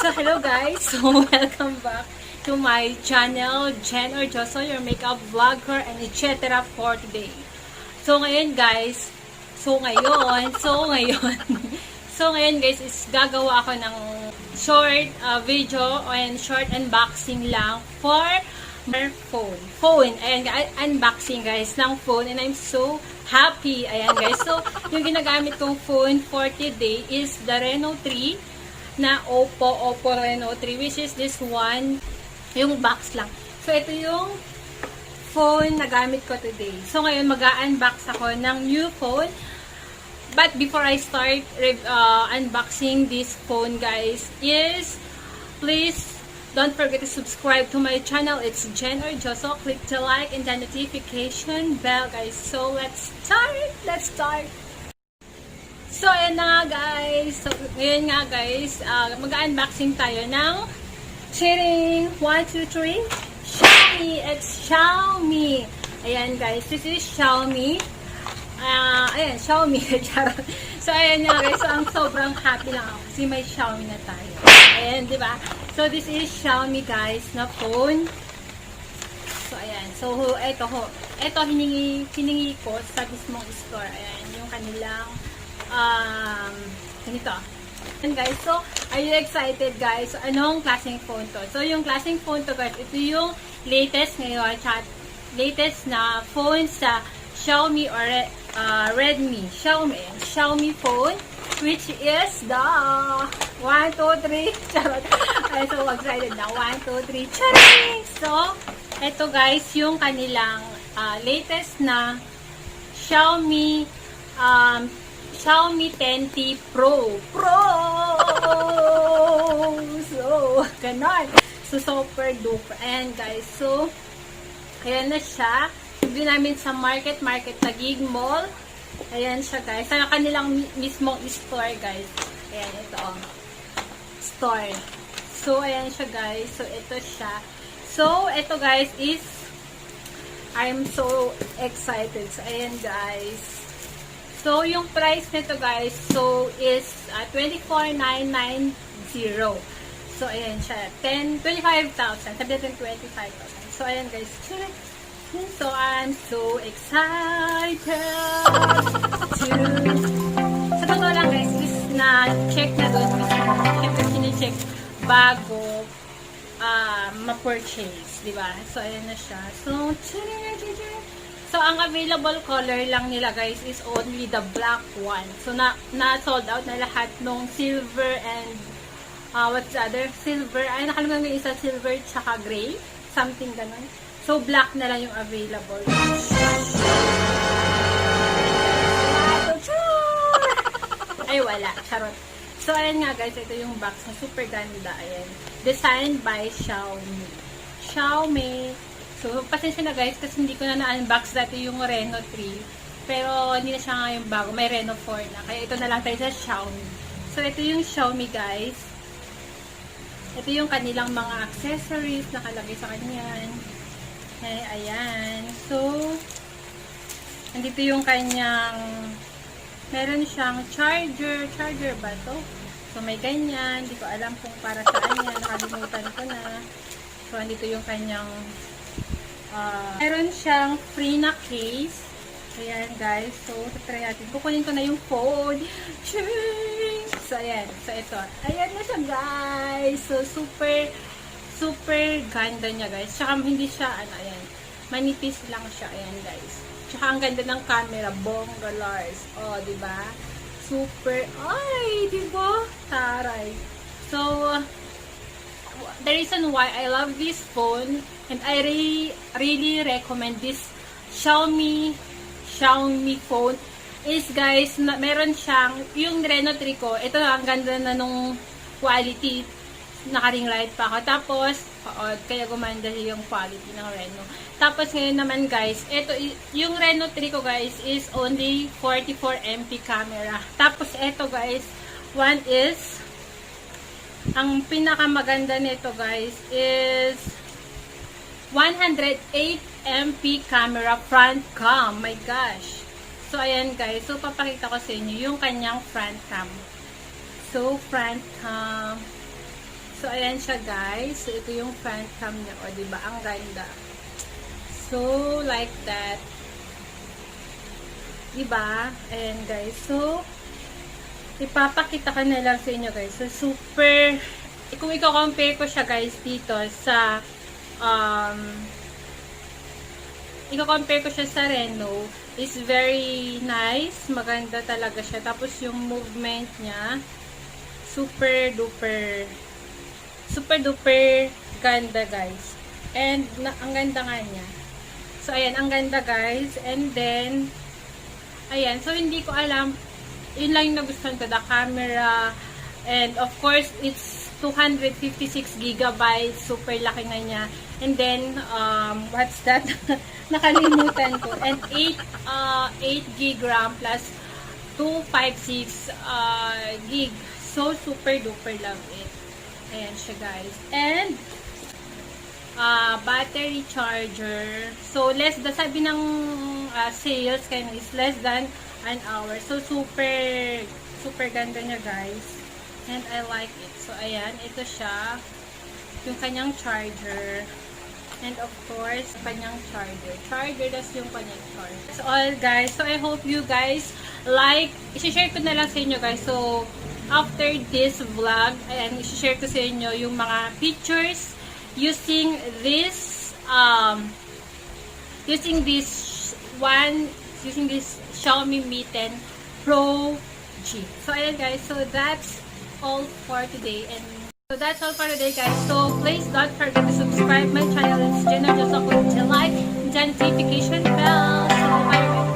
So, hello guys! So, welcome back to my channel, Jhen Ordioso, your makeup vlogger and etc. for today. So, ngayon guys, so ngayon guys, is gagawa ako ng short video and short unboxing lang for my phone. Ayan, unboxing guys ng phone and I'm so happy. Ayan guys, so yung ginagamit kong phone for today is the Reno 3 na Oppo Reno 3, which is this one, yung box lang. So, ito yung phone na gamit ko today. So, ngayon mag-unbox ako ng new phone. But before I start unboxing this phone, guys, is please don't forget to subscribe to my channel. It's Jhen Ordioso. Click the like and the notification bell, guys. So, let's start! So, ayan na nga guys. So, ngayon nga guys, mag-unboxing tayo ng cheering 1, 2, 3 Xiaomi. It's Xiaomi. Ayan guys, this is Xiaomi. Ayan, Xiaomi. So, ayan nga guys. So, ang sobrang happy lang ako kasi may Xiaomi na tayo. Ayan, di ba? So, this is Xiaomi guys na phone. So, ayan. So, ito hiningi ko sa mismong store. Ayan, yung kanilang ganito. And guys, so, are you excited guys? So, anong klaseng phone to? So, yung klaseng phone to guys, ito yung latest ngayon, latest na phone sa Xiaomi or Redmi. Xiaomi phone, which is the 1, 2, 3, charot. Ay, so, excited na. 1, 2, 3, charing! So, ito guys, yung kanilang latest na Xiaomi 10T Pro. So, ganon. So, super duper. And guys, so, ayan na siya. Bili namin sa market Taguig Mall. Ayan siya guys. Sa kanilang mismong store guys. Ayan, ito. Store. So, ayan siya guys. So, ito siya. So, ito guys is I'm so excited. So, ayan guys. So, yung price nito guys, so is 24,990. So, ayan siya. 25,000. Sabi natin 25,000. So, ayan guys. So, I'm so excited sa totoo lang guys, is na-check na doon. Siyempre, sine-check bago ma-purchase. Diba? So, ayan na siya. So, ang available color lang nila guys is only the black one. So, na-sold out na lahat nung silver and what's the other? Silver. Ay, nakalimutan ko yung isa, silver tsaka gray. Something ganun. So, black na lang yung available. Ay, wala. Charot. So, ayan nga guys. Ito yung box na super ganda. Ayan. Designed by Xiaomi. So, pasensya na guys kasi hindi ko na na-unbox dati yung Reno 3. Pero, hindi na siya nga yung bago. May Reno 4 na. Kaya ito na lang tayo sa Xiaomi. So, ito yung Xiaomi guys. Ito yung kanilang mga accessories nakalagay sa kanyan. Ayan. So, nandito yung kanyang meron siyang charger. Charger ba to? So, may ganyan. Hindi ko alam kung para saan yan. Nakalimutan ko na. So, nandito yung kanyang meron siyang free na case. Ayan guys. So, try natin. Kukunin ko na yung phone. So, ayan. So, ito. Ayan na siya guys. So, super ganda niya guys. Tsaka hindi siya, ayan. Manipis lang siya. Ayan guys. Tsaka ang ganda ng camera. Bongga Lars. O, diba? Super. Ay, diba? Taray. So, the reason why I love this phone and I really recommend this Xiaomi phone is guys, meron siyang yung Reno 3 ko. Ito ang ganda na nung quality. Naka-ring light pa ako. Tapos, kaya gumanda yung quality ng Reno. Tapos ngayon naman guys, ito yung Reno 3 ko guys is only 44 MP camera. Tapos ito guys, one is ang pinakamaganda nito guys is 108 MP camera front cam. My gosh. So, ayan guys. So, papakita ko sa inyo yung kanyang front cam. So, front cam. So, ayan siya guys. So, ito yung front cam niya. O, diba? Ang ganda. So, like that. Diba? Ayan guys. So, ipapakita ko na lang sa inyo guys. So, super, kung i-compare ko siya guys dito sa, i-compare ko siya sa Reno, is very nice. Maganda talaga siya. Tapos, yung movement niya, super duper ganda guys. And, ang ganda nga niya. So, ayan, ang ganda guys. And then, ayan. So, hindi ko alam, yun lang yung nagustuhan ko, the camera. And, of course, it's 256 gigabytes. Super laki na niya. And then, what's that? Nakalimutan ko. And 8 gig RAM plus 256 gig. So, super duper love it. Ayan siya guys. And, battery charger. So, sabi ng sales, kaya is less than an hour. So, super ganda niya guys. And I like it. So, ayan. Ito siya. Yung kanyang charger. And of course, kanyang charger. That's yung kanyang charger. That's all guys. So, I hope you guys like. I-share ko na lang sa inyo guys. So, after this vlog, ayan, i-share ko sa inyo yung mga pictures using this Xiaomi Mi 10 Pro G. So ayan guys, so that's all for today. And so that's all for today guys. So please don't forget to subscribe my channel. It's Jhen Ordioso. Like, Jhen notification bell. So bye bye.